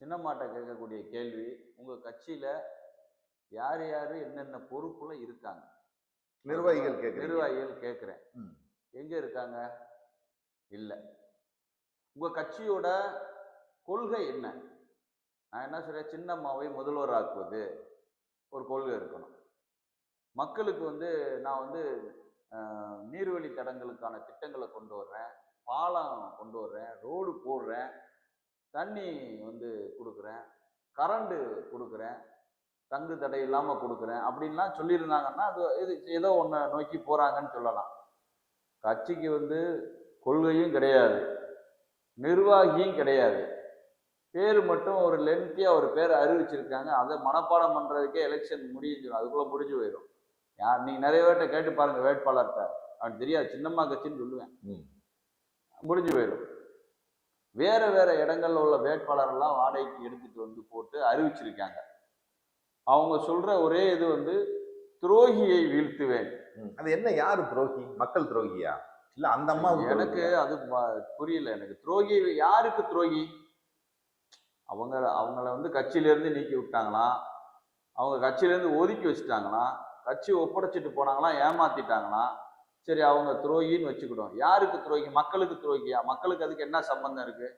சின்னம்மாட்ட கேட்கக்கூடிய கேள்வி, உங்க கட்சியில யார் யாரு என்னென்ன பொறுப்புல இருக்காங்க? நிர்வாகிகள் கேட்கிறேன். எங்க இருக்காங்க? இல்ல. உங்க கட்சியோட கொள்கை என்ன? நான் என்ன சொல்றேன், சின்னம்மாவை முதல்வர் ஆக்குவது ஒரு கொள்கை இருக்கணும். மக்களுக்கு நான் நீர்வழி தடங்களுக்கான திட்டங்களை கொண்டு வர்றேன், பாலம் கொண்டு வர்றேன், ரோடு போடுறேன், தண்ணி கொடுக்குறேன், கரண்ட் கொடுக்குறேன், தங்கு தடை இல்லாமல் கொடுக்குறேன் அப்படின்லாம் சொல்லியிருந்தாங்கன்னா அது இது ஏதோ ஒன்று நோக்கி போகிறாங்கன்னு சொல்லலாம். கட்சிக்கு கொள்கையும் கிடையாது, நிர்வாகியும் கிடையாது. பேர் மட்டும் ஒரு லென்த்தியாக ஒரு பேர் அறிவிச்சிருக்காங்க. அதை மனப்பாடம் பண்ணுறதுக்கே எலெக்ஷன் முடிஞ்சிடும், அதுக்குள்ளே முடிஞ்சு போயிடும். நீங்கள் நிறைய பேர்கிட்ட கேட்டு பாருங்க, வேட்பாளர்கிட்ட அவனுக்கு தெரியாது, சின்னம்மா கட்சின்னு சொல்லுவேன், முடிஞ்சு போயிடும். வேற வேற இடங்கள்ல உள்ள வேட்பாளரெல்லாம் வாடகைக்கு எடுத்துட்டு போட்டு அறிவிச்சிருக்காங்க. அவங்க சொல்ற ஒரே இது துரோகியை வீழ்த்துவேன். அது என்ன? யாரு துரோகி? மக்கள் துரோகியா? இல்ல அந்த அம்மா? எனக்கு அது புரியல. எனக்கு துரோகி யாருக்கு துரோகி? அவங்கள கட்சியில இருந்து நீக்கி விட்டாங்களா, அவங்க கட்சியில இருந்து ஒதுக்கி வச்சுட்டாங்களா, கட்சி ஒப்படைச்சிட்டு போனாங்களா, ஏமாத்திட்டாங்களா? சரி, அவங்க துரோகின்னு வச்சுக்கிட்டோம். யாருக்கு துரோகி? மக்களுக்கு துரோகியா? மக்களுக்கு அதுக்கு என்ன சம்பந்தம் இருக்கு?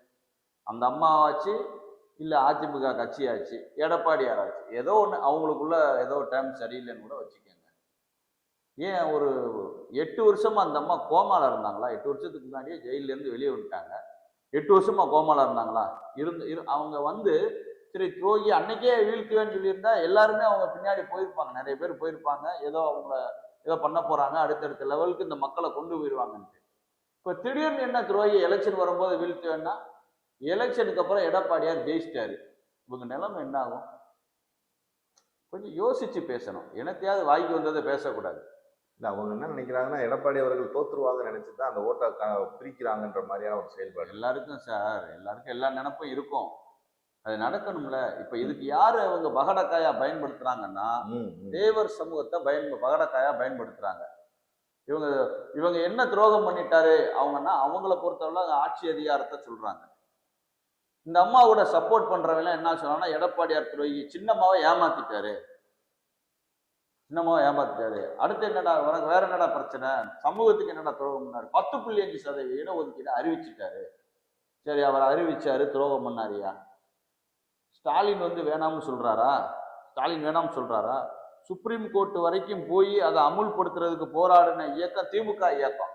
அந்த அம்மாவாச்சு, இல்ல அதிமுக கட்சியாச்சு, எடப்பாடியாராச்சு, ஏதோ ஒண்ணு அவங்களுக்குள்ள ஏதோ டைம் சரியில்லைன்னு கூட வச்சுக்கோங்க. ஏன் ஒரு 8 வருஷமா அந்த அம்மா கோமால இருந்தாங்களா? 8 வருஷத்துக்கு முன்னாடியே ஜெயில இருந்து வெளியே விட்டாங்க. 8 வருஷமா கோமால இருந்தாங்களா? அவங்க சரி துரோகி அன்னைக்கே வீழ்த்துவேன்னு சொல்லியிருந்தா எல்லாருமே அவங்க பின்னாடி போயிருப்பாங்க, நிறைய பேர் போயிருப்பாங்க. ஏதோ ஏதோ பண்ண போறாங்க, அடுத்தடுத்த லெவலுக்கு இந்த மக்களை கொண்டு போயிடுவாங்கன்ட்டு. இப்ப திடீர்னு என்ன துரோகி எலெக்ஷன் வரும்போது வீழ்த்துவேன்னா, எலெக்ஷனுக்கு அப்புறம் எடப்பாடியார் ஜெயிச்சிட்டாரு, இவங்க நிலைமை என்ன ஆகும்? கொஞ்சம் யோசிச்சு பேசணும். எனத்தையாவது வாய்க்கு வந்ததை பேசக்கூடாது. இல்லை, அவங்க என்ன நினைக்கிறாங்கன்னா, எடப்பாடி அவர்கள் தோற்றுருவாங்கன்னு நினைச்சுதான் அந்த ஓட்டை பிரிக்கிறாங்கன்ற மாதிரியான ஒரு செயல்பாடு. எல்லாருக்கும் சார், எல்லாருக்கும் எல்லா நினைப்பும் இருக்கும், அது நடக்கணும்ல. இப்ப இதுக்கு யாரு அவங்க பகடக்காயா பயன்படுத்துறாங்கன்னா, தேவர் சமூகத்தை பகடக்காயா பயன்படுத்துறாங்க. இவங்க என்ன துரோகம் பண்ணிட்டாரு அவங்கன்னா, அவங்கள பொறுத்தவரை ஆட்சி அதிகாரத்தை சொல்றாங்க. இந்த அம்மாவோட சப்போர்ட் பண்றவங்க என்ன சொல்றாங்கன்னா, எடப்பாடியார் துரோகி, சின்னம்மாவை ஏமாத்திட்டாரு, சின்னம்மாவை ஏமாத்திட்டாரு. அடுத்து என்னடா உனக்கு வேற என்னடா பிரச்சனை, சமூகத்துக்கு என்னடா துரோகம் பண்ணாரு, 10.5% இடஒதுக்கீடு அறிவிச்சுட்டாரு. சரி, அவர் அறிவிச்சாரு, துரோகம் பண்ணாரியா? ஸ்டாலின் வேணாம்னு சொல்றாரா? ஸ்டாலின் வேணாம்னு சொல்றாரா? சுப்ரீம் கோர்ட் வரைக்கும் போய் அதை அமுல்படுத்துறதுக்கு போராடின இயக்கம் திமுக இயக்கம்.